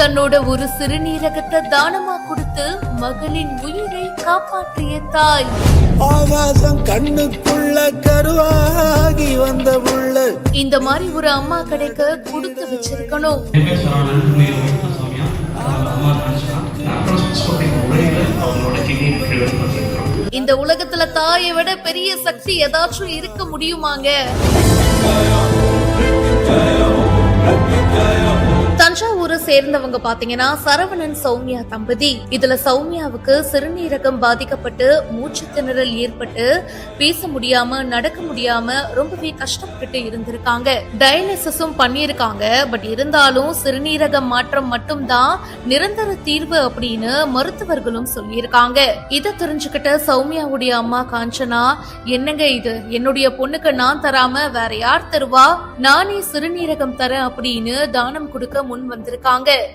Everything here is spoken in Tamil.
தன்னோட ஒரு சிறுநீரகத்தை தானமா கொடுத்து மகளின் உயிரை காப்பாற்றிய தாய். ஆகாசம் கண்ணுக்குள்ள கருவாகி வந்த புள்ள. இந்த மாதிரி ஒரு அம்மா கிடைக்க கொடுத்து வச்சிருக்கணும். இந்த உலகத்துல தாயை விட பெரிய சக்தி ஏதாச்சும் இருக்க முடியுமாங்க? தஞ்சாவூரை சேர்ந்தவங்க பாத்தீங்கன்னா சரவணன் சௌமியா தம்பதி. இதுல சௌமியாவுக்கு சிறுநீரகம் பாதிக்கப்பட்டு மூச்சு திணறல் ஏற்பட்டு பேச முடியாம நடக்க முடியாம ரொம்பவே கஷ்டப்பட்டு இருந்திருக்காங்க. டயாலிசிஸும் பண்ணிருக்காங்க. பட் இருந்தாலும் சிறுநீரகம் மாற்றம் மட்டும்தான் நிரந்தர தீர்வு அப்படின்னு மருத்துவர்களும் சொல்லியிருக்காங்க. இதை தெரிஞ்சுக்கிட்ட சௌமியாவுடைய அம்மா காஞ்சனா, என்னங்க இது, என்னுடைய பொண்ணுக்கு நான் தராம வேற யார் தருவா, நானே சிறுநீரகம் தரேன் அப்படின்னு தானம் கொடுக்க முன் வந்திருக்காங்க.